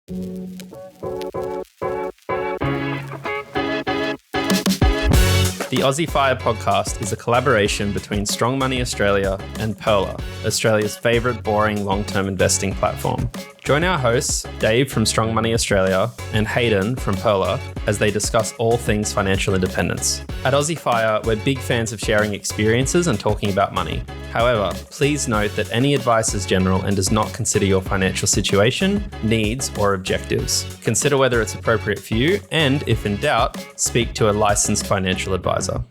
The Aussie Fire podcast is a collaboration between Strong Money Australia and Pearler, Australia's favourite boring long-term investing platform. Join our hosts, Dave from Strong Money Australia and Hayden from Pearler, as they discuss all things financial independence. At Aussie Fire, we're big fans of sharing experiences and talking about money. However, please note that any advice is general and does not consider your financial situation, needs, or objectives. Consider whether it's appropriate for you and, if in doubt, speak to a licensed financial advisor.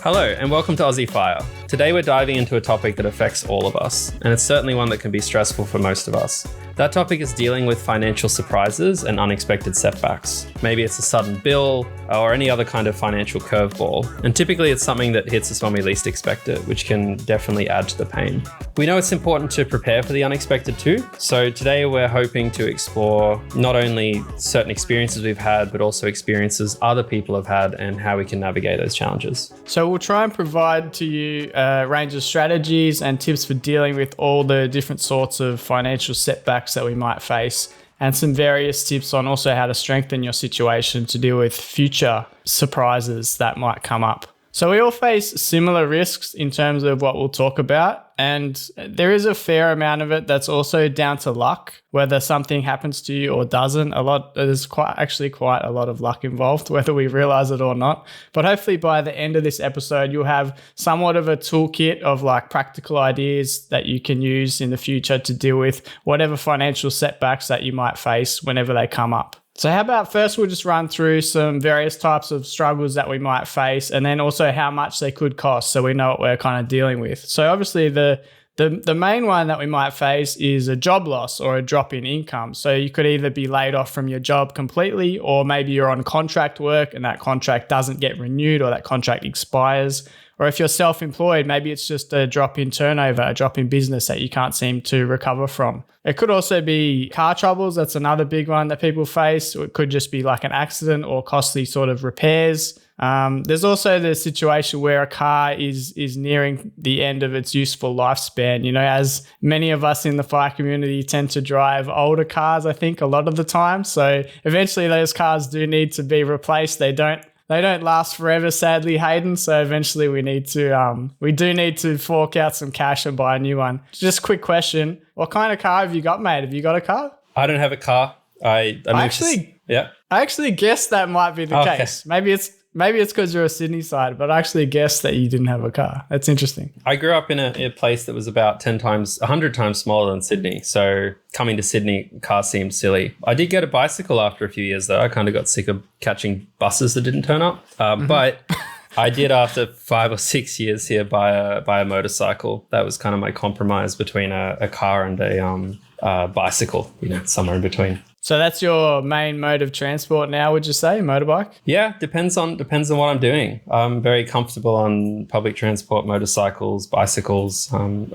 Hello and welcome to Aussie Fire. Today we're diving into a topic that affects all of us, and it's certainly one that can be stressful for most of us. That topic is dealing with financial surprises and unexpected setbacks. Maybe it's a sudden bill or any other kind of financial curveball, and typically it's something that hits us when we least expect it, which can definitely add to the pain. We know it's important to prepare for the unexpected too, so today we're hoping to explore not only certain experiences we've had, but also experiences other people have had and how we can navigate those challenges. So we'll try and provide to you a range of strategies and tips for dealing with all the different sorts of financial setbacks that we might face, and some various tips on also how to strengthen your situation to deal with future surprises that might come up. So we all face similar risks in terms of what we'll talk about, and there is a fair amount of it that's also down to luck, whether something happens to you or doesn't. There's quite a lot of luck involved, whether we realize it or not. But hopefully by the end of this episode, you'll have somewhat of a toolkit of like practical ideas that you can use in the future to deal with whatever financial setbacks that you might face whenever they come up. So how about first we'll just run through some various types of struggles that we might face, and then also how much they could cost so we know what we're kind of dealing with. So obviously the main one that we might face is a job loss or a drop in income. So you could either be laid off from your job completely, or maybe you're on contract work and that contract doesn't get renewed or that contract expires. Or if you're self-employed, maybe it's just a drop in turnover, a drop in business that you can't seem to recover from. It could also be car troubles. That's another big one that people face. It could just be like an accident or costly sort of repairs. There's also the situation where a car is nearing the end of its useful lifespan. You know, as many of us in the fire community tend to drive older cars, I think, a lot of the time. So eventually those cars do need to be replaced. They don't last forever, sadly, Hayden. So eventually we do need to fork out some cash and buy a new one. Just a quick question. What kind of car have you got, mate? Have you got a car? I don't have a car. I actually guess that might be the case. Maybe it's because you're a Sydney side, but I actually guessed that you didn't have a car. That's interesting. I grew up in a place that was about 100 times smaller than Sydney. So coming to Sydney, car seemed silly. I did get a bicycle after a few years though. I kind of got sick of catching buses that didn't turn up. But I did, after 5 or 6 years here, buy a motorcycle. That was kind of my compromise between a car and a bicycle, somewhere in between. So that's your main mode of transport now, would you say, motorbike? Yeah, depends on what I'm doing. I'm very comfortable on public transport, motorcycles, bicycles.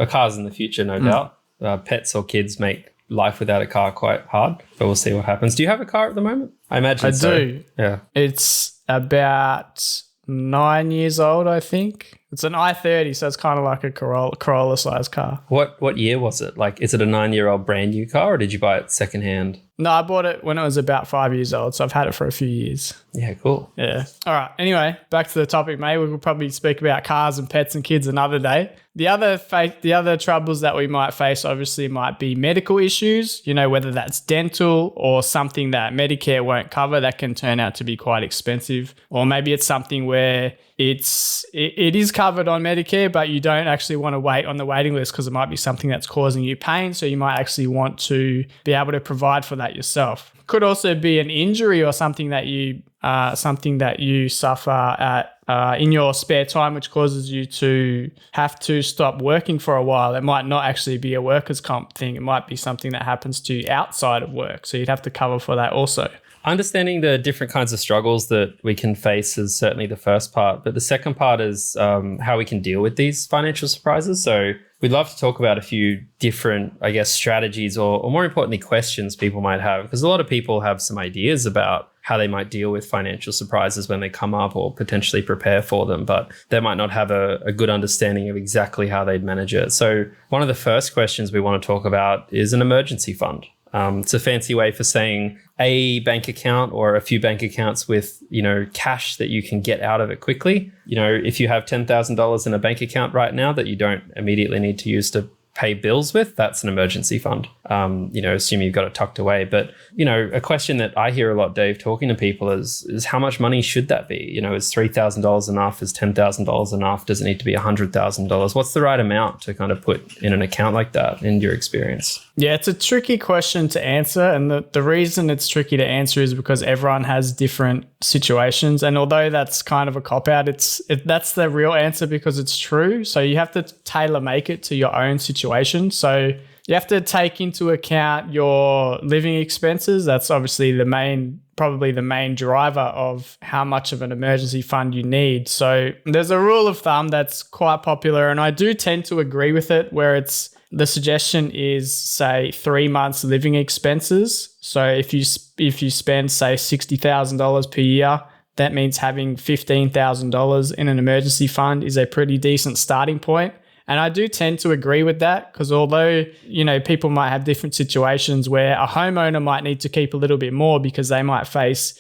Cars in the future, no doubt. Pets or kids make life without a car quite hard, but we'll see what happens. Do you have a car at the moment? I imagine so. I do. Yeah. It's about 9 years old, I think. It's an i30, so it's kind of like a Corolla-sized car. What year was it? Like, is it a 9-year-old brand new car, or did you buy it secondhand? No, I bought it when it was about 5 years old, so I've had it for a few years. Yeah, cool. Yeah. All right. Anyway, back to the topic, mate. We will probably speak about cars and pets and kids another day. The other troubles that we might face obviously might be medical issues, whether that's dental or something that Medicare won't cover that can turn out to be quite expensive. Or maybe it's something where it is covered on Medicare, but you don't actually want to wait on the waiting list because it might be something that's causing you pain. So you might actually want to be able to provide for that yourself. Could also be an injury or something that you suffer at in your spare time, which causes you to have to stop working for a while. It might not actually be a workers' comp thing. It might be something that happens to you outside of work. So you'd have to cover for that also. Understanding the different kinds of struggles that we can face is certainly the first part, but the second part is how we can deal with these financial surprises. So we'd love to talk about a few different, strategies or more importantly, questions people might have, because a lot of people have some ideas about how they might deal with financial surprises when they come up or potentially prepare for them, but they might not have a good understanding of exactly how they'd manage it. So one of the first questions we want to talk about is an emergency fund. It's a fancy way for saying a bank account or a few bank accounts with, cash that you can get out of it quickly. If you have $10,000 in a bank account right now that you don't immediately need to use to pay bills with, that's an emergency fund. Assume you've got it tucked away. But, a question that I hear a lot, Dave, talking to people is how much money should that be? Is $3,000 enough? Is $10,000 enough? Does it need to be $100,000? What's the right amount to kind of put in an account like that in your experience? Yeah, it's a tricky question to answer. And the reason it's tricky to answer is because everyone has different situations. And although that's kind of a cop-out, that's the real answer because it's true. So you have to tailor make it to your own situation. So you have to take into account your living expenses. That's obviously probably the main driver of how much of an emergency fund you need. So there's a rule of thumb that's quite popular, and I do tend to agree with it, where the suggestion is, say, 3 months living expenses. So if you spend, say, $60,000 per year, that means having $15,000 in an emergency fund is a pretty decent starting point. And I do tend to agree with that because although, people might have different situations where a homeowner might need to keep a little bit more because they might face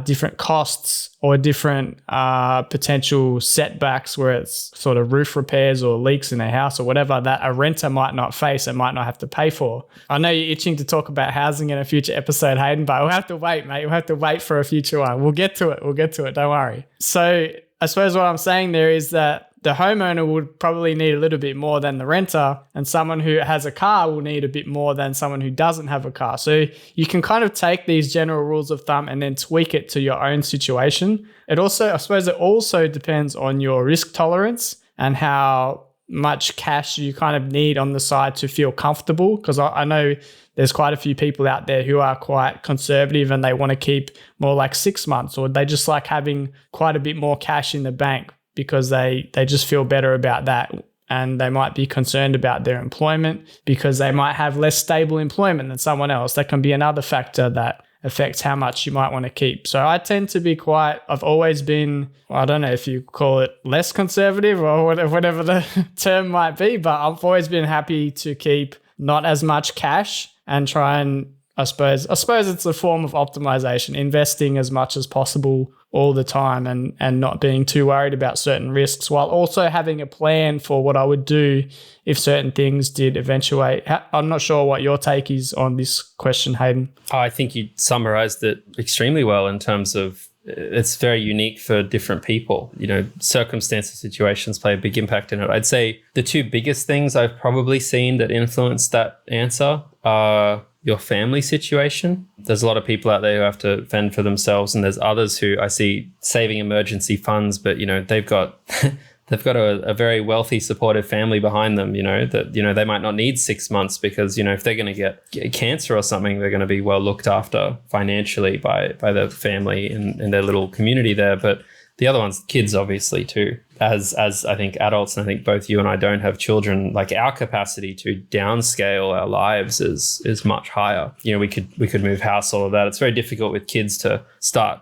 different costs or different potential setbacks where it's sort of roof repairs or leaks in their house or whatever that a renter might not face and might not have to pay for. I know you're itching to talk about housing in a future episode, Hayden, but we'll have to wait, mate. We'll have to wait for a future one. We'll get to it. Don't worry. So I suppose what I'm saying there is that the homeowner would probably need a little bit more than the renter, and someone who has a car will need a bit more than someone who doesn't have a car. So you can kind of take these general rules of thumb and then tweak it to your own situation. I suppose it also depends on your risk tolerance and how much cash you kind of need on the side to feel comfortable. Because I know there's quite a few people out there who are quite conservative and they want to keep more like 6 months, or they just like having quite a bit more cash in the bank because they just feel better about that. And they might be concerned about their employment because they might have less stable employment than someone else. That can be another factor that affects how much you might want to keep. So I tend to be I've always been, I don't know if you call it less conservative or whatever the term might be, but I've always been happy to keep not as much cash and try and, I suppose it's a form of optimization, investing as much as possible all the time and not being too worried about certain risks, while also having a plan for what I would do if certain things did eventuate. I'm not sure what your take is on this question, Hayden. I think you summarized it extremely well in terms of it's very unique for different people. Circumstances, situations play a big impact in it. I'd say the two biggest things I've probably seen that influence that answer are your family situation. There's a lot of people out there who have to fend for themselves, and there's others who I see saving emergency funds, but they've got a very wealthy, supportive family behind them. They might not need 6 months because if they're going to get cancer or something, they're going to be well looked after financially by the family in their little community there. But the other one's kids, obviously, too. As I think adults, and I think both you and I don't have children, like our capacity to downscale our lives is much higher. We could move house, all of that. It's very difficult with kids to start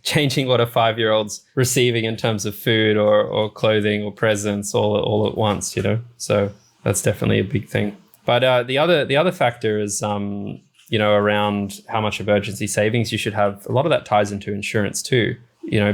changing what a 5-year-old's receiving in terms of food or clothing or presents all at once. So that's definitely a big thing. But the other factor is around how much emergency savings you should have. A lot of that ties into insurance too.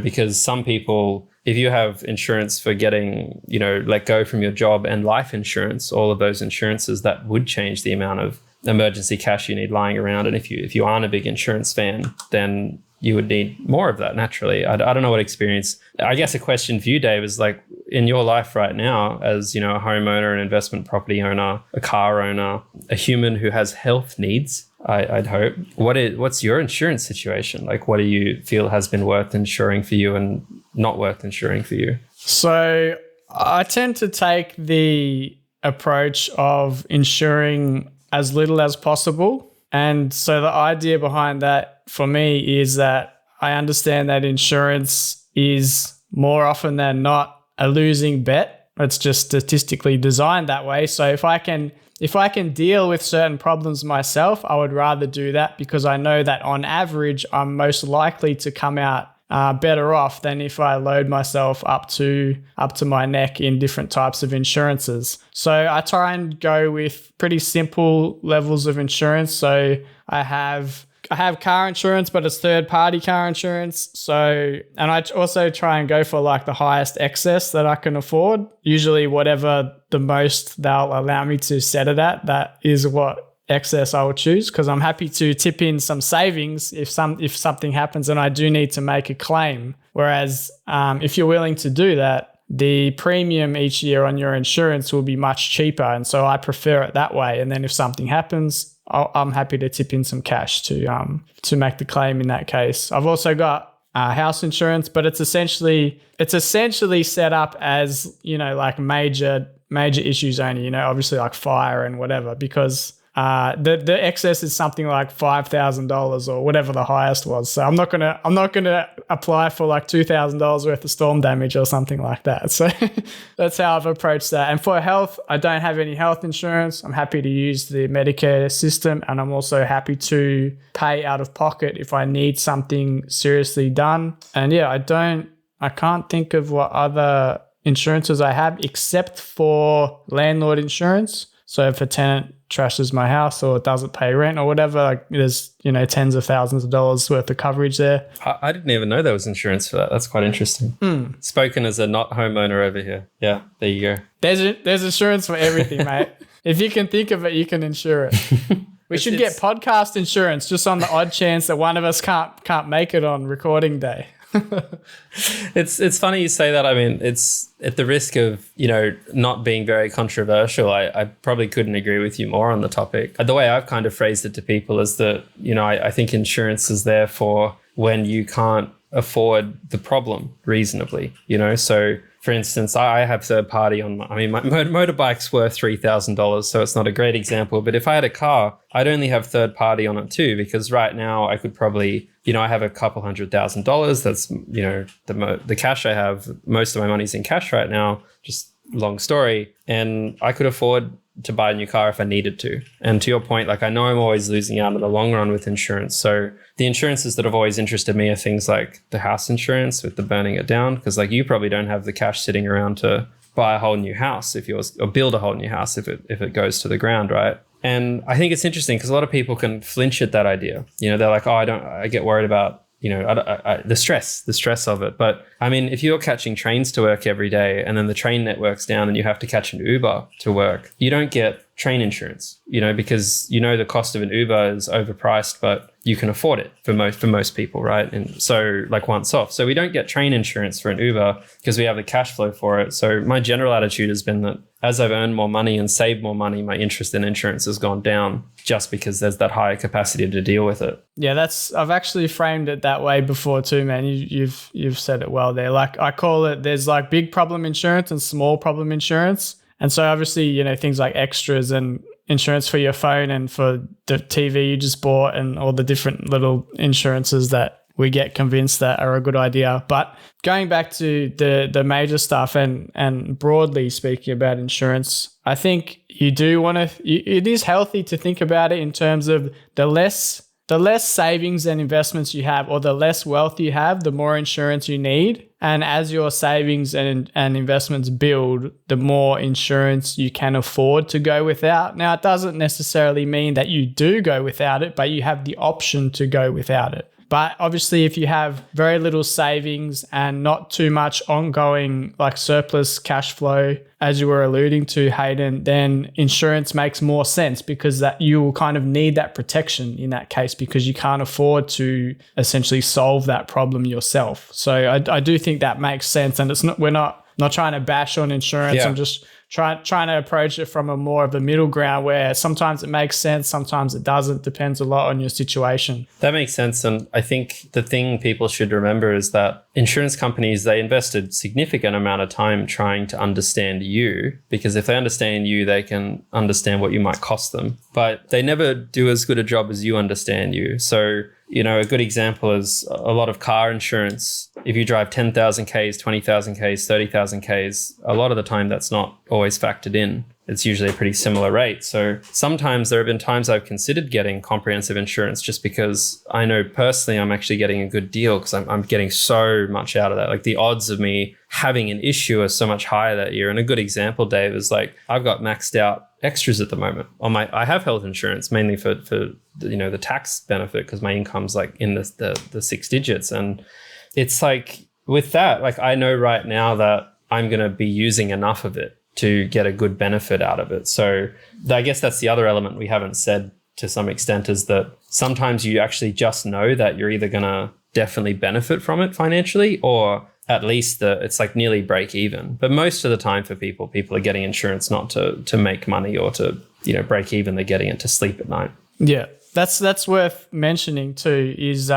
Because some people, if you have insurance for getting, let go from your job and life insurance, all of those insurances, that would change the amount of emergency cash you need lying around. And if you aren't a big insurance fan, then you would need more of that naturally. I don't know what experience. I guess a question for you, Dave, is like in your life right now as, a homeowner, an investment property owner, a car owner, a human who has health needs, I'd hope. What's your insurance situation? Like, what do you feel has been worth insuring for you and not worth insuring for you? So I tend to take the approach of insuring as little as possible. And so the idea behind that for me is that I understand that insurance is more often than not a losing bet. It's just statistically designed that way. So if I can if I can deal with certain problems myself, I would rather do that because I know that on average, I'm most likely to come out better off than if I load myself up to my neck in different types of insurances. So I try and go with pretty simple levels of insurance. So I have car insurance, but it's third-party car insurance. So, and I also try and go for like the highest excess that I can afford. Usually whatever the most they'll allow me to set it at, that is what excess I will choose, because I'm happy to tip in some savings if something happens and I do need to make a claim. Whereas if you're willing to do that, the premium each year on your insurance will be much cheaper. And so I prefer it that way. And then if something happens, I'm happy to tip in some cash to make the claim in that case. I've also got house insurance, but it's essentially set up as, like major issues only, obviously like fire and whatever, because the excess is something like $5,000 or whatever the highest was. So I'm not gonna apply for like $2,000 worth of storm damage or something like that. So that's how I've approached that. And for health, I don't have any health insurance. I'm happy to use the Medicare system, and I'm also happy to pay out of pocket if I need something seriously done. And yeah, I can't think of what other insurances I have except for landlord insurance. So if a tenant trashes my house or doesn't pay rent or whatever, like there's, tens of thousands of dollars worth of coverage there. I didn't even know there was insurance for that. That's quite interesting. Spoken as a not homeowner over here. Yeah, there you go. There's insurance for everything, mate. If you can think of it, you can insure it. We should get podcast insurance just on the odd chance that one of us can't make it on recording day. It's funny you say that. I mean, it's at the risk of, not being very controversial. I probably couldn't agree with you more on the topic. The way I've kind of phrased it to people is that, I think insurance is there for when you can't afford the problem reasonably, so for instance, I have third party on my motorbike's worth $3,000, so it's not a great example. But if I had a car, I'd only have third party on it too, because right now I could probably, I have a couple $100,000. That's, the cash I have, most of my money's in cash right now, just long story. And I could afford to buy a new car if I needed to. And to your point, like I know I'm always losing out in the long run with insurance. So the insurances that have always interested me are things like the house insurance with the burning it down, because like you probably don't have the cash sitting around to buy a whole new house or build a whole new house if it goes to the ground, right? And I think it's interesting because a lot of people can flinch at that idea. They're like, I get worried about the stress of it. But I mean, if you're catching trains to work every day and then the train network's down and you have to catch an Uber to work, you don't get train insurance, because the cost of an Uber is overpriced, but you can afford it for most people, right? And so like once off. So we don't get train insurance for an Uber because we have the cash flow for it. So my general attitude has been that as I've earned more money and saved more money, my interest in insurance has gone down just because there's that higher capacity to deal with it. Yeah, I've actually framed it that way before too, man. You've said it well there. Like I call it, there's like big problem insurance and small problem insurance. And so obviously, things like extras and insurance for your phone and for the TV you just bought and all the different little insurances that we get convinced that are a good idea. But going back to the major stuff and broadly speaking about insurance, I think you do want to, it is healthy to think about it in terms of the less savings and investments you have, or the less wealth you have, the more insurance you need. And as your savings and investments build, the more insurance you can afford to go without. Now, it doesn't necessarily mean that you do go without it, but you have the option to go without it. But obviously, if you have very little savings and not too much ongoing like surplus cash flow, as you were alluding to, Hayden, then insurance makes more sense because that you will kind of need that protection in that case because you can't afford to essentially solve that problem yourself. So I do think that makes sense, and we're not trying to bash on insurance. Yeah. I'm just trying to approach it from a more of a middle ground where sometimes it makes sense, sometimes it doesn't. Depends a lot on your situation. That makes sense. And I think the thing people should remember is that insurance companies, they invested significant amount of time trying to understand you, because if they understand you, they can understand what you might cost them. But they never do as good a job as you understand you. So, a good example is a lot of car insurance if you drive 10,000 Ks, 20,000 Ks, 30,000 Ks, a lot of the time that's not always factored in. It's usually a pretty similar rate. So sometimes there have been times I've considered getting comprehensive insurance just because I know personally I'm actually getting a good deal because I'm getting so much out of that. Like the odds of me having an issue are so much higher that year. And a good example, Dave, is like I've got maxed out extras at the moment on I have health insurance mainly for the tax benefit because my income's like in the 6 digits. And it's like with that, like I know right now that I'm going to be using enough of it to get a good benefit out of it. So I guess that's the other element we haven't said to some extent is that sometimes you actually just know that you're either going to definitely benefit from it financially or at least it's like nearly break even. But most of the time for people are getting insurance not to make money or to, break even. They're getting it to sleep at night. Yeah. That's worth mentioning too is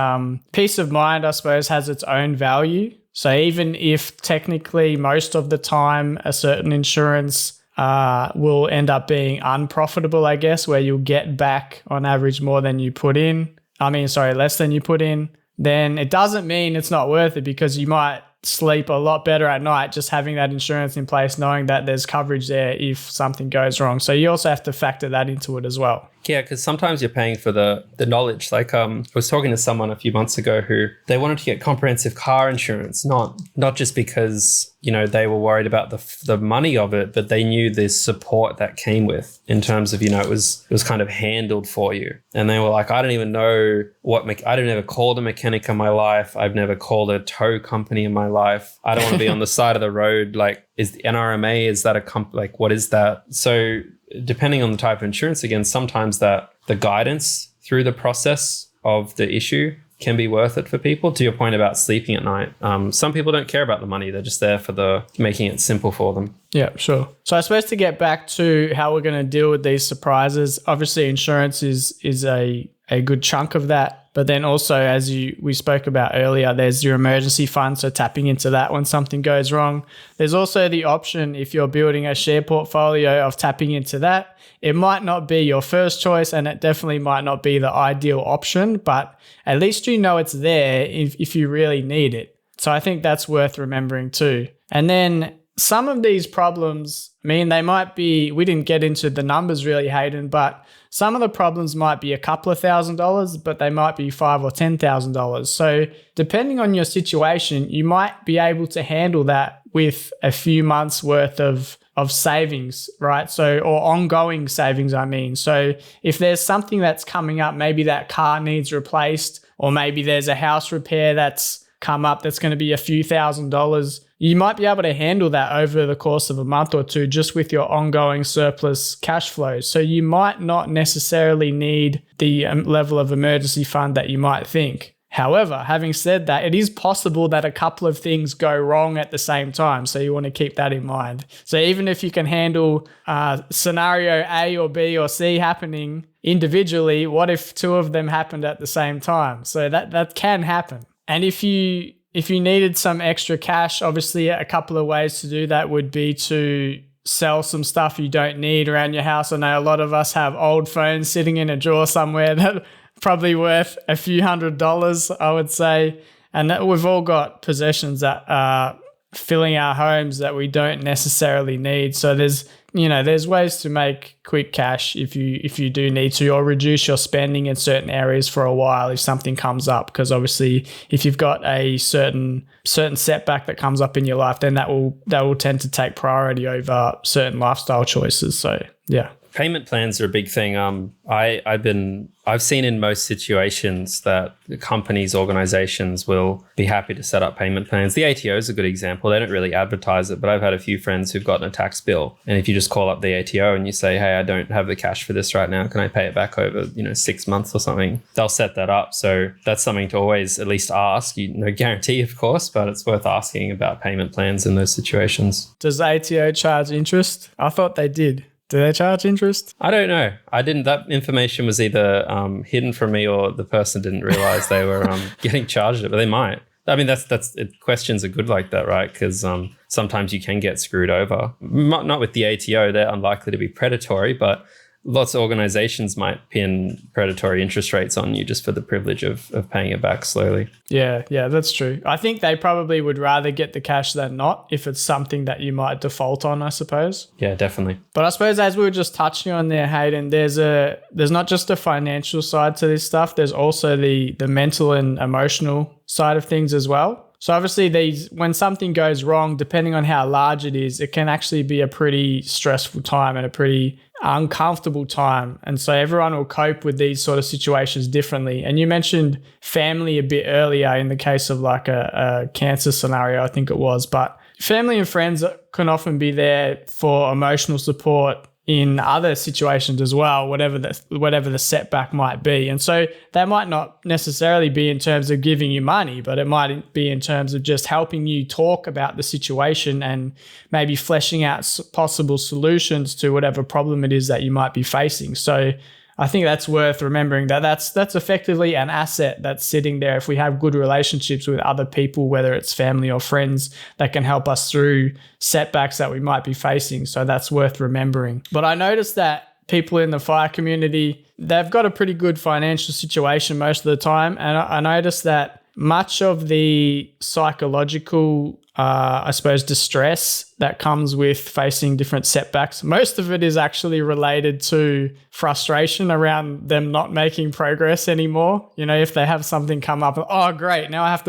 peace of mind, I suppose, has its own value. So even if technically most of the time a certain insurance will end up being unprofitable, I guess, where you'll get back on average more than you put in. Less than you put in. Then it doesn't mean it's not worth it because you might sleep a lot better at night just having that insurance in place, knowing that there's coverage there if something goes wrong. So you also have to factor that into it as well. Yeah, because sometimes you're paying for the knowledge. Like I was talking to someone a few months ago who they wanted to get comprehensive car insurance, not just because they were worried about the money of it, but they knew the support that came with in terms of it was kind of handled for you. And they were like, I don't even know I've never called a mechanic in my life. I've never called a tow company in my life. I don't want to be on the side of the road. Like, is the NRMA? Is that what is that? So depending on the type of insurance, again, sometimes that the guidance through the process of the issue can be worth it for people. To your point about sleeping at night, some people don't care about the money. They're just there for making it simple for them. Yeah, sure. So I suppose to get back to how we're going to deal with these surprises, obviously insurance is a good chunk of that. But then also, as we spoke about earlier, there's your emergency fund, so tapping into that when something goes wrong. There's also the option, if you're building a share portfolio, of tapping into that. It might not be your first choice and it definitely might not be the ideal option, but at least you know it's there if you really need it. So I think that's worth remembering too. And then some of these problems, they might be, we didn't get into the numbers really, Hayden, but some of the problems might be a couple of $1,000s, but they might be $5,000 or $10,000. So depending on your situation, you might be able to handle that with a few months worth of savings, right? So, or ongoing savings, So if there's something that's coming up, maybe that car needs replaced, or maybe there's a house repair that's come up that's going to be a few $1,000s, you might be able to handle that over the course of a month or two just with your ongoing surplus cash flows. So you might not necessarily need the level of emergency fund that you might think. However, having said that, it is possible that a couple of things go wrong at the same time. So you want to keep that in mind. So even if you can handle scenario A or B or C happening individually, what if two of them happened at the same time? So that can happen. And if you needed some extra cash, obviously a couple of ways to do that would be to sell some stuff you don't need around your house. I know a lot of us have old phones sitting in a drawer somewhere that probably worth a few $100s, I would say. And that we've all got possessions that are filling our homes that we don't necessarily need. So there's ways to make quick cash if you do need to, or reduce your spending in certain areas for a while if something comes up. Because obviously if you've got a certain setback that comes up in your life, then that will tend to take priority over certain lifestyle choices. So yeah. Payment plans are a big thing. I've seen in most situations that the companies, organizations will be happy to set up payment plans. The ATO is a good example. They don't really advertise it, but I've had a few friends who've gotten a tax bill. And if you just call up the ATO and you say, hey, I don't have the cash for this right now, can I pay it back over 6 months or something? They'll set that up. So that's something to always at least ask. No guarantee, of course, but it's worth asking about payment plans in those situations. Does the ATO charge interest? I thought they did. Do they charge interest? I don't know. I didn't. That information was either hidden from me or the person didn't realize they were getting charged it, but they might. I mean, questions are good like that, right? Because sometimes you can get screwed over. Not with the ATO. They're unlikely to be predatory, but lots of organizations might pin predatory interest rates on you just for the privilege of paying it back slowly. Yeah, that's true. I think they probably would rather get the cash than not if it's something that you might default on, I suppose. Yeah, definitely. But I suppose as we were just touching on there, Hayden, there's not just a financial side to this stuff. There's also the mental and emotional side of things as well. So obviously when something goes wrong, depending on how large it is, it can actually be a pretty stressful time and a pretty uncomfortable time. And so everyone will cope with these sort of situations differently. And you mentioned family a bit earlier in the case of like a cancer scenario, I think it was, but family and friends can often be there for emotional support in other situations as well, whatever the setback might be. And so that might not necessarily be in terms of giving you money, but it might be in terms of just helping you talk about the situation and maybe fleshing out possible solutions to whatever problem it is that you might be facing. So I think that's worth remembering that that's effectively an asset that's sitting there if we have good relationships with other people, whether it's family or friends, that can help us through setbacks that we might be facing. So that's worth remembering. But I noticed that people in the fire community, they've got a pretty good financial situation most of the time. And I noticed that much of the psychological, I suppose, distress that comes with facing different setbacks, most of it is actually related to frustration around them not making progress anymore. You know, if they have something come up, oh great, now I have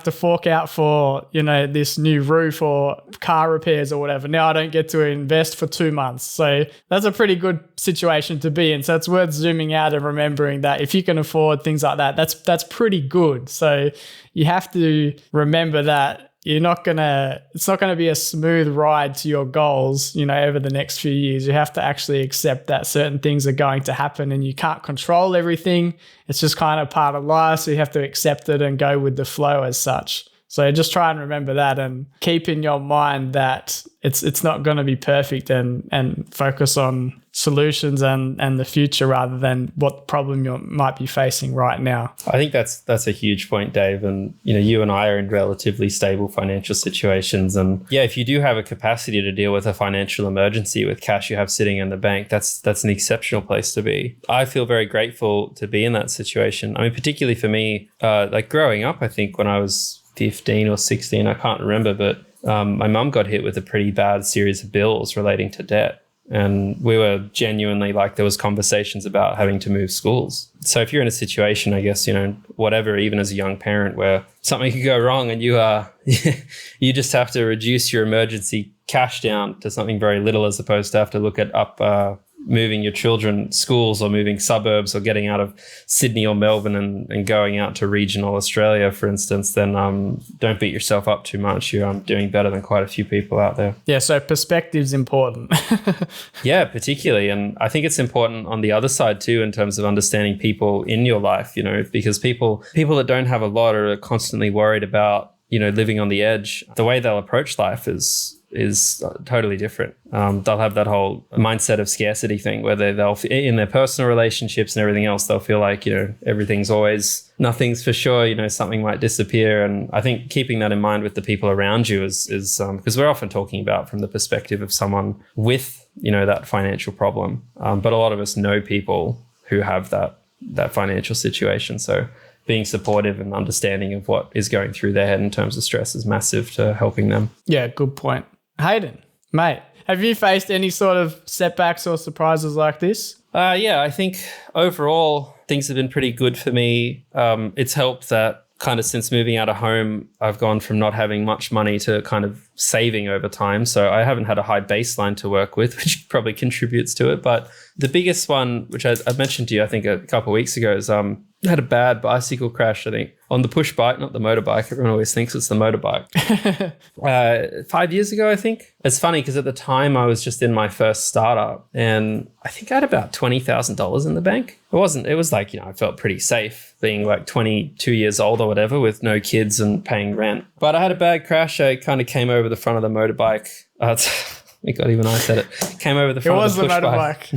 to fork out for, you know, this new roof or car repairs or whatever. Now I don't get to invest for 2 months. So that's a pretty good situation to be in. So it's worth zooming out and remembering that if you can afford things like that, that's pretty good. So you have to remember that it's not going to be a smooth ride to your goals, you know, over the next few years. You have to actually accept that certain things are going to happen and you can't control everything. It's just kind of part of life. So you have to accept it and go with the flow as such. So just try and remember that and keep in your mind that it's not going to be perfect and focus on solutions and the future rather than what problem you might be facing right now. I think that's a huge point, Dave. And, you know, you and I are in relatively stable financial situations. And yeah, if you do have a capacity to deal with a financial emergency with cash you have sitting in the bank, that's an exceptional place to be. I feel very grateful to be in that situation. I mean, particularly for me, like growing up, I think when I was 15 or 16, I can't remember, but my mum got hit with a pretty bad series of bills relating to debt. And we were genuinely like, there was conversations about having to move schools. So if you're in a situation, I guess, you know, whatever, even as a young parent where something could go wrong and you just have to reduce your emergency cash down to something very little as opposed to have to look at moving your children schools or moving suburbs or getting out of Sydney or Melbourne and going out to regional Australia, for instance, then don't beat yourself up too much. You're doing better than quite a few people out there. Yeah, so perspective's important. Yeah, particularly. And I think it's important on the other side too, in terms of understanding people in your life, you know, because people that don't have a lot are constantly worried about, you know, living on the edge. The way they'll approach life is totally different. They'll have that whole mindset of scarcity thing where they'll in their personal relationships and everything else, they'll feel like, you know, nothing's for sure, you know, something might disappear. And I think keeping that in mind with the people around you is because we're often talking about from the perspective of someone with, you know, that financial problem. But a lot of us know people who have that financial situation. So being supportive and understanding of what is going through their head in terms of stress is massive to helping them. Yeah, good point. Hayden, mate, have you faced any sort of setbacks or surprises like this? Yeah, I think overall things have been pretty good for me. It's helped that kind of since moving out of home, I've gone from not having much money to kind of saving over time. So I haven't had a high baseline to work with, which probably contributes to it. But the biggest one, which I mentioned to you, I think a couple of weeks ago, is I had a bad bicycle crash, I think, on the push bike, not the motorbike. Everyone always thinks it's the motorbike. 5 years ago, I think. It's funny because at the time I was just in my first startup and I think I had about $20,000 in the bank. It was like, you know, I felt pretty safe being like 22 years old or whatever with no kids and paying rent. But I had a bad crash. I kind of came over the front of the motorbike. My God, even I said it. Came over the front of the push bike.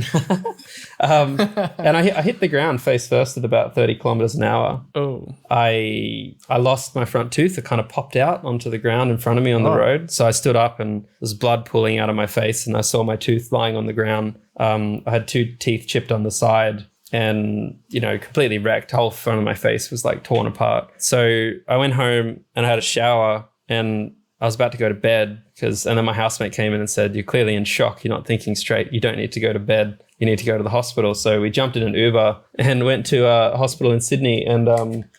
And I hit the ground face first at about 30 kilometers an hour. Oh. I lost my front tooth. It kind of popped out onto the ground in front of me on the road. So I stood up and there was blood pooling out of my face and I saw my tooth lying on the ground. I had 2 teeth chipped on the side and, completely wrecked. The whole front of my face was like torn apart. So I went home and I had a shower and I was about to go to bed and then my housemate came in and said, "You're clearly in shock. You're not thinking straight. You don't need to go to bed. You need to go to the hospital." So we jumped in an Uber and went to a hospital in Sydney and,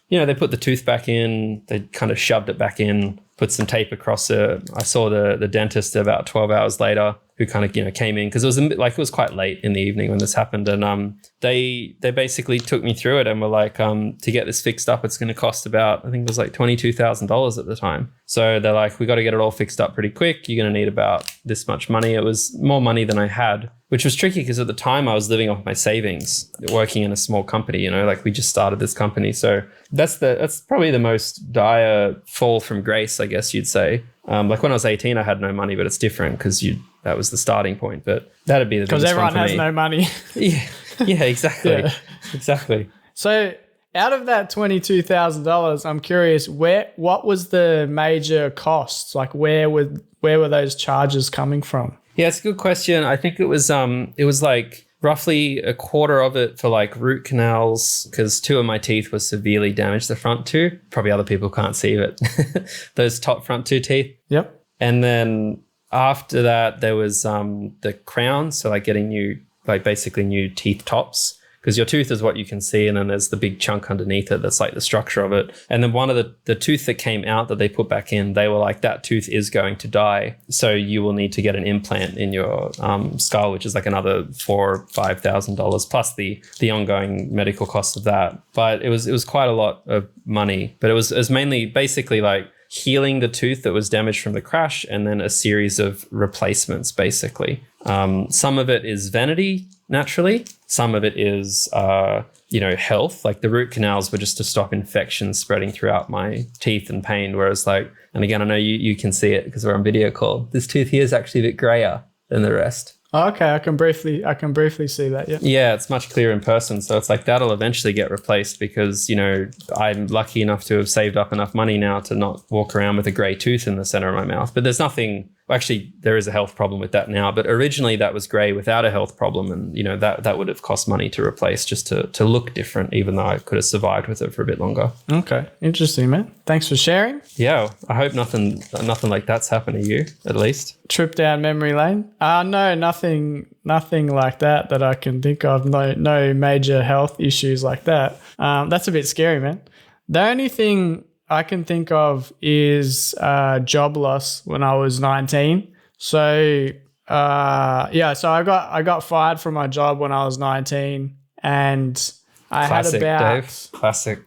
they put the tooth back in. They kind of shoved it back in, put some tape across it. I saw the dentist about 12 hours later who kind of, came in because it was quite late in the evening when this happened. And they basically took me through it and were like, to get this fixed up, it's going to cost about, I think it was like $22,000 at the time. So they're like, we got to get it all fixed up pretty quick. You're going to need about this much money. It was more money than I had, which was tricky because at the time I was living off my savings, working in a small company, we just started this company. So that's probably the most dire fall from grace, I guess you'd say. Like when I was 18, I had no money, but it's different because that was the starting point. But that'd be the biggest one for me. Because everyone has no money. Yeah, exactly. Yeah. Exactly. So out of that $22,000, I'm curious, what was the major costs? Like where were those charges coming from? Yeah, it's a good question. I think it was like roughly a quarter of it for like root canals because 2 of my teeth were severely damaged, the front 2. Probably other people can't see it. Those top front 2 teeth. Yep. And then after that, there was the crown. So like getting basically new teeth tops. Because your tooth is what you can see, and then there's the big chunk underneath it that's like the structure of it. And then one of the tooth that came out that they put back in, they were like, that tooth is going to die, so you will need to get an implant in your skull, which is like another $4,000 or $5,000 plus the ongoing medical cost of that. But it was quite a lot of money. But it was mainly basically like healing the tooth that was damaged from the crash, and then a series of replacements, basically. Some of it is vanity, naturally. Some of it is, health. Like the root canals were just to stop infections spreading throughout my teeth and pain. Whereas and again, I know you can see it because we're on video call. This tooth here is actually a bit grayer than the rest. Oh, okay, I can briefly see that. Yeah. Yeah, it's much clearer in person. So it's like that'll eventually get replaced because, I'm lucky enough to have saved up enough money now to not walk around with a grey tooth in the center of my mouth. But there's nothing. Actually, there is a health problem with that now, but originally that was grey without a health problem. And, that would have cost money to replace just to look different, even though I could have survived with it for a bit longer. Okay. Interesting, man. Thanks for sharing. Yeah. I hope nothing like that's happened to you, at least. Trip down memory lane? No, nothing like that I can think of. No major health issues like that. That's a bit scary, man. The only thing I can think of is job loss when I was 19. So so I got fired from my job when I was 19, and I Classic, had about Dave. Classic.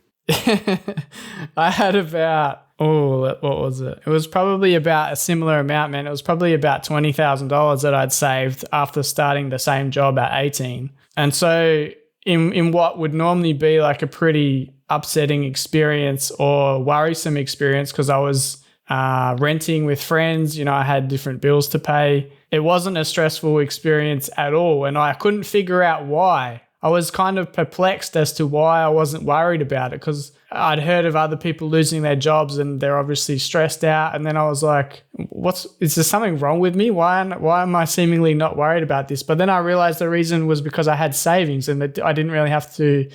I had about what was it? It was probably about a similar amount, man. It was probably about $20,000 that I'd saved after starting the same job at 18. And so in what would normally be like a pretty upsetting experience or worrisome experience, because I was renting with friends, I had different bills to pay. It wasn't a stressful experience at all, and I couldn't figure out why. I was kind of perplexed as to why I wasn't worried about it, because I'd heard of other people losing their jobs and they're obviously stressed out. And then I was like, is there something wrong with me? Why am I seemingly not worried about this? But then I realized the reason was because I had savings and that I didn't really have to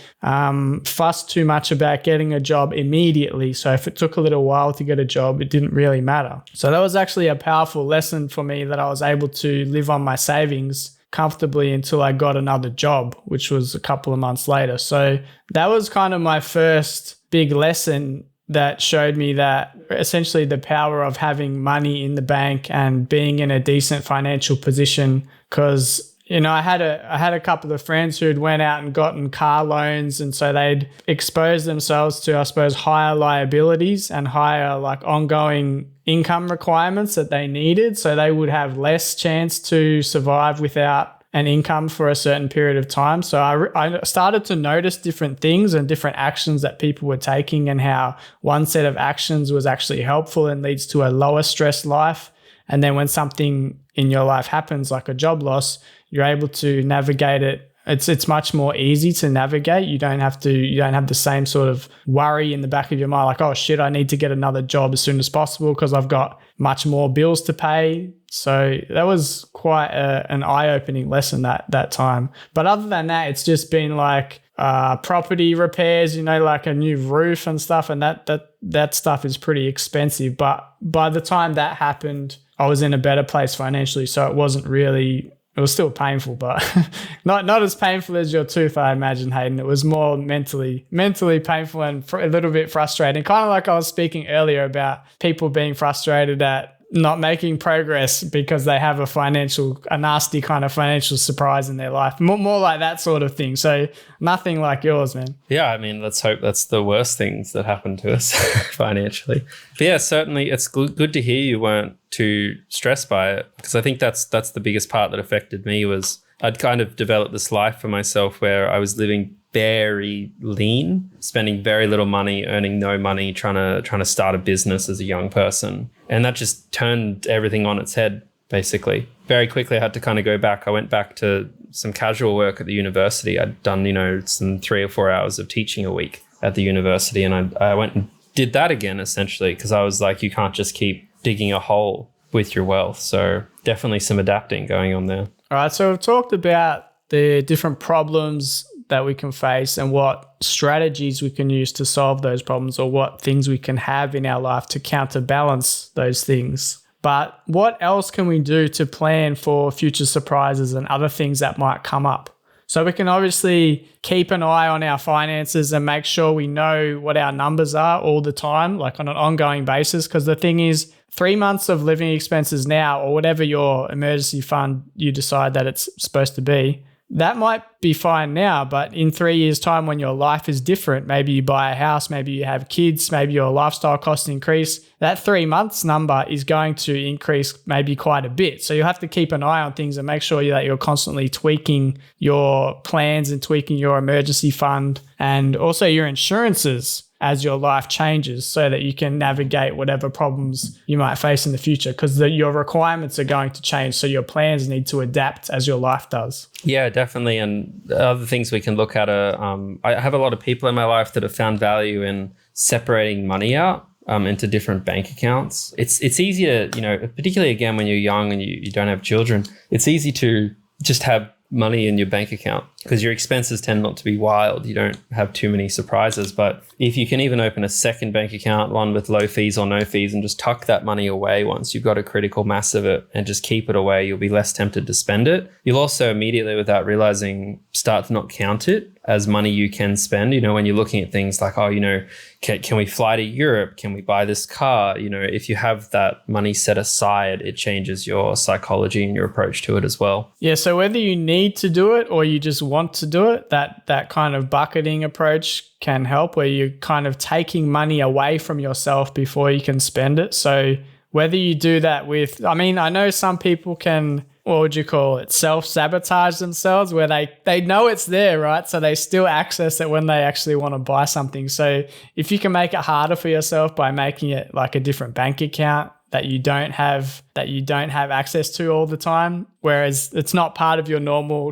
fuss too much about getting a job immediately. So if it took a little while to get a job, it didn't really matter. So that was actually a powerful lesson for me, that I was able to live on my savings comfortably until I got another job, which was a couple of months later. So that was kind of my first big lesson that showed me that essentially the power of having money in the bank and being in a decent financial position. Because I had a couple of friends who'd went out and gotten car loans, and so they'd exposed themselves to, I suppose, higher liabilities and higher like ongoing income requirements that they needed. So they would have less chance to survive without an income for a certain period of time. So I started to notice different things and different actions that people were taking, and how one set of actions was actually helpful and leads to a lower stress life. And then when something in your life happens, like a job loss, you're able to navigate it. It's much more easy to navigate. You don't have the same sort of worry in the back of your mind, like, oh shit, I need to get another job as soon as possible because I've got much more bills to pay. So that was quite an eye-opening lesson that time. But other than that, it's just been like property repairs, like a new roof and stuff. And that stuff is pretty expensive. But by the time that happened, I was in a better place financially. So it was still painful, but not as painful as your tooth, I imagine, Hayden. It was more mentally painful and a little bit frustrating. Kind of like I was speaking earlier about people being frustrated at not making progress because they have a nasty kind of financial surprise in their life. More like that sort of thing. So nothing like yours, man. Yeah, I mean, let's hope that's the worst things that happen to us financially. But yeah, certainly it's good to hear you weren't too stressed by it, because I think that's the biggest part that affected me. Was I'd kind of developed this life for myself where I was living very lean, spending very little money, earning no money, trying to start a business as a young person. And that just turned everything on its head, basically. Very quickly, I had to kind of go back. I went back to some casual work at the university. I'd done, some 3 or 4 hours of teaching a week at the university. And I went and did that again, essentially, because I was like, you can't just keep digging a hole with your wealth. So definitely some adapting going on there. All right. So we've talked about the different problems that we can face and what strategies we can use to solve those problems, or what things we can have in our life to counterbalance those things. But what else can we do to plan for future surprises and other things that might come up? So we can obviously keep an eye on our finances and make sure we know what our numbers are all the time, like on an ongoing basis. Because the thing is, 3 months of living expenses now, or whatever your emergency fund you decide that it's supposed to be, that might be fine now, but in 3 years' time when your life is different, maybe you buy a house, maybe you have kids, maybe your lifestyle costs increase, that 3 months number is going to increase maybe quite a bit. So you have to keep an eye on things and make sure that you're constantly tweaking your plans and tweaking your emergency fund and also your insurances as your life changes, so that you can navigate whatever problems you might face in the future, because your requirements are going to change. So your plans need to adapt as your life does. Yeah, definitely. And other things we can look at are, I have a lot of people in my life that have found value in separating money out into different bank accounts. It's easy to, particularly again, when you're young and you don't have children, it's easy to just have money in your bank account because your expenses tend not to be wild. You don't have too many surprises. But if you can even open a second bank account, one with low fees or no fees, and just tuck that money away once you've got a critical mass of it and just keep it away, you'll be less tempted to spend it. You'll also immediately, without realizing, start to not count it as money you can spend. When you're looking at things like, can we fly to Europe? Can we buy this car? If you have that money set aside, it changes your psychology and your approach to it as well. Yeah. So whether you need to do it or you just want to do it, that kind of bucketing approach can help, where you're kind of taking money away from yourself before you can spend it. So whether you do that with, I know some people can, what would you call it, self-sabotage themselves, where they know it's there, right? So they still access it when they actually want to buy something. So if you can make it harder for yourself by making it like a different bank account that you don't have access to all the time, whereas it's not part of your normal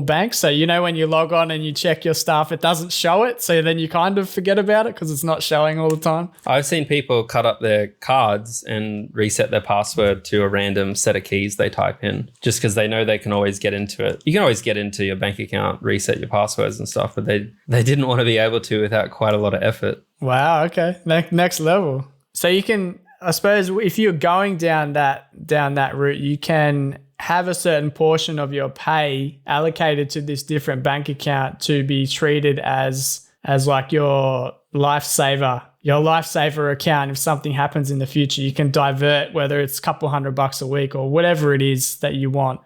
bank. So when you log on and you check your stuff, it doesn't show it. So then you kind of forget about it because it's not showing all the time. I've seen people cut up their cards and reset their password to a random set of keys they type in, just because they know they can always get into it. You can always get into your bank account, reset your passwords and stuff, but they didn't want to be able to without quite a lot of effort. Wow. Okay. Next level. So you can, I suppose, if you're going down that route, you can have a certain portion of your pay allocated to this different bank account to be treated as like your lifesaver account. If something happens in the future, you can divert, whether it's a couple $100 a week or whatever it is that you want,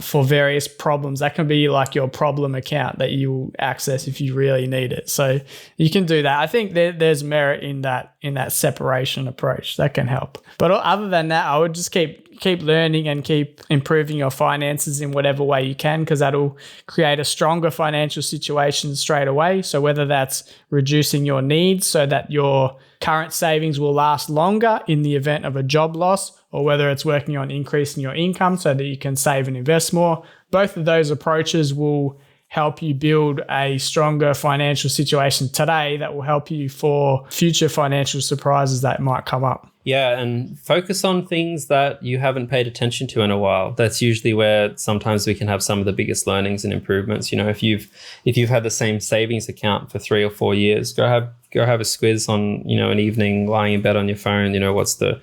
for various problems. That can be like your problem account that you access if you really need it. So you can do that. I think there's merit in that separation approach that can help. But other than that, I would just keep keep learning and keep improving your finances in whatever way you can, because that'll create a stronger financial situation straight away. So whether that's reducing your needs so that your current savings will last longer in the event of a job loss, or whether it's working on increasing your income so that you can save and invest more, both of those approaches will help you build a stronger financial situation today that will help you for future financial surprises that might come up. Yeah, and focus on things that you haven't paid attention to in a while. That's usually where sometimes we can have some of the biggest learnings and improvements. You know, if you've had the same savings account for 3 or 4 years, go have a squiz on, you know, an evening lying in bed on your phone. You know, what's the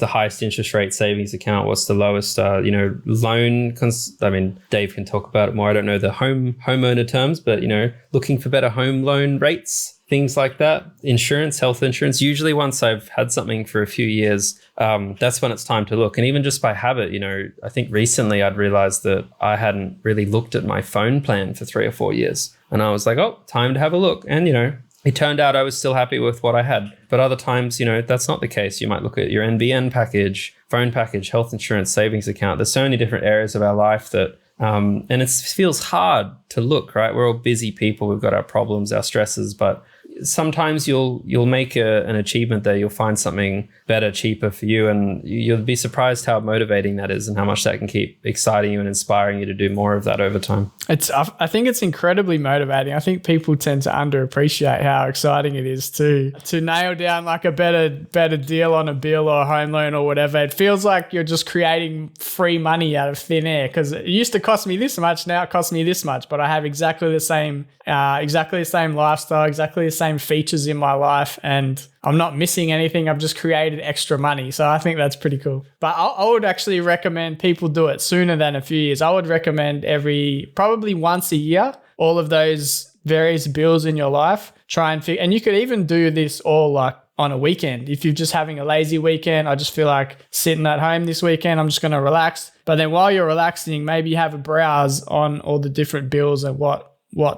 highest interest rate savings account? What's the lowest, loan? I mean, Dave can talk about it more. I don't know the homeowner terms, but, you know, looking for better home loan rates. Things like that. Insurance, health insurance. Usually once I've had something for a few years, that's when it's time to look. And even just by habit, you know, I think recently I'd realized that I hadn't really looked at my phone plan for 3 or 4 years. And I was like, oh, time to have a look. And, you know, it turned out I was still happy with what I had. But other times, you know, that's not the case. You might look at your NBN package, phone package, health insurance, savings account. There's so many different areas of our life that and it feels hard to look, right? We're all busy people. We've got our problems, our stresses, but sometimes you'll make an achievement there. You'll find something better, cheaper for you, and you'll be surprised how motivating that is and how much that can keep exciting you and inspiring you to do more of that over time. I think it's incredibly motivating. I think people tend to underappreciate how exciting it is to nail down like a better deal on a bill or a home loan or whatever. It feels like you're just creating free money out of thin air, because it used to cost me this much, now it costs me this much, but I have exactly the same lifestyle, exactly the same features in my life, and I'm not missing anything. I've just created extra money. So I think that's pretty cool. But I would actually recommend people do it sooner than a few years. I would recommend probably once a year, all of those various bills in your life, and you could even do this all like on a weekend. If you're just having a lazy weekend, I just feel like sitting at home this weekend, I'm just going to relax. But then while you're relaxing, maybe you have a browse on all the different bills and what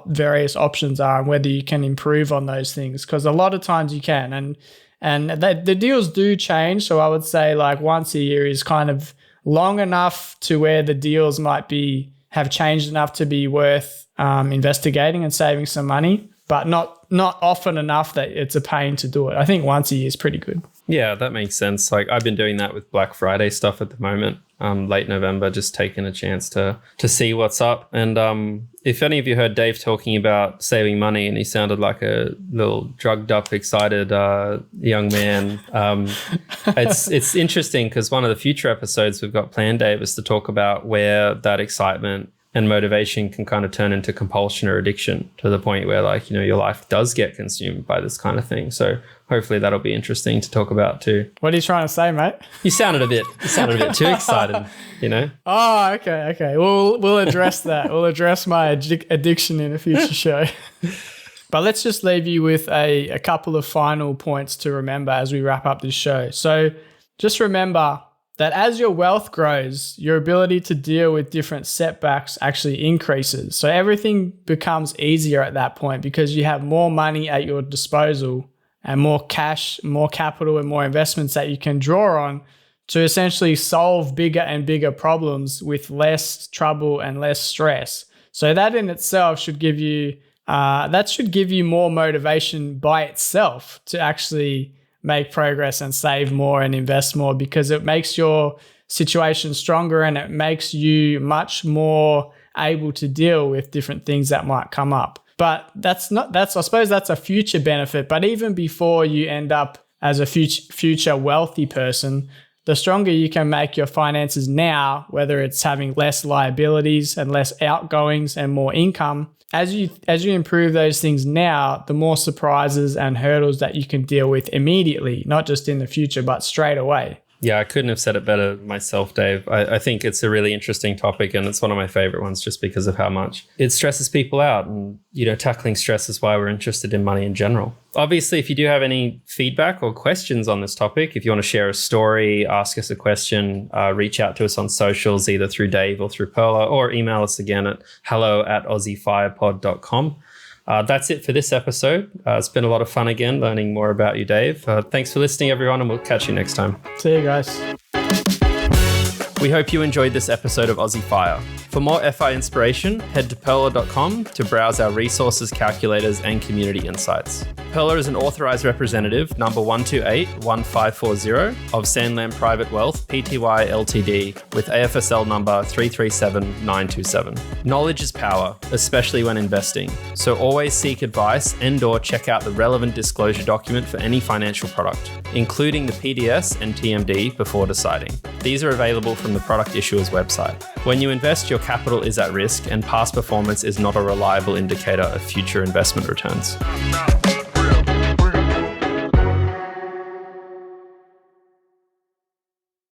various options are and whether you can improve on those things, because a lot of times you can, and the deals do change. So I would say like once a year is kind of long enough to where the deals might have changed enough to be worth investigating and saving some money, but not often enough that it's a pain to do it. I think once a year is pretty good. Yeah, that makes sense. Like I've been doing that with Black Friday stuff at the moment. Late November, just taking a chance to see what's up. And if any of you heard Dave talking about saving money and he sounded like a little drugged up, excited young man, it's interesting because one of the future episodes we've got planned, Dave, is to talk about where that excitement and motivation can kind of turn into compulsion or addiction, to the point where, like, you know, your life does get consumed by this kind of thing. So hopefully that'll be interesting to talk about too. What are you trying to say, mate? You sounded a bit too excited, you know? Oh, okay. We'll address that. We'll address my addiction in a future show. But let's just leave you with a couple of final points to remember as we wrap up this show. So just remember that as your wealth grows, your ability to deal with different setbacks actually increases. So everything becomes easier at that point because you have more money at your disposal and more cash, more capital, and more investments that you can draw on to essentially solve bigger and bigger problems with less trouble and less stress. So that in itself should give you more motivation by itself to actually make progress and save more and invest more, because it makes your situation stronger and it makes you much more able to deal with different things that might come up. But I suppose that's a future benefit. But even before you end up as a future wealthy person, the stronger you can make your finances now, whether it's having less liabilities and less outgoings and more income, as you improve those things now, the more surprises and hurdles that you can deal with immediately, not just in the future, but straight away. Yeah, I couldn't have said it better myself, Dave. I think it's a really interesting topic, and it's one of my favorite ones just because of how much it stresses people out. And, you know, tackling stress is why we're interested in money in general. Obviously, if you do have any feedback or questions on this topic, if you want to share a story, ask us a question, reach out to us on socials, either through Dave or through Perla, or email us again at hello@aussiefirepod.com. That's it for this episode. It's been a lot of fun again, learning more about you, Dave. Thanks for listening, everyone, and we'll catch you next time. See you guys. We hope you enjoyed this episode of Aussie Fire. For more FI inspiration, head to pearler.com to browse our resources, calculators, and community insights. Pearler is an authorized representative number 1281540 of Sandland Private Wealth Pty Ltd with AFSL number 337927. Knowledge is power, especially when investing. So always seek advice and/or check out the relevant disclosure document for any financial product, including the PDS and TMD before deciding. These are available from the product issuer's website. When you invest, your capital is at risk and past performance is not a reliable indicator of future investment returns.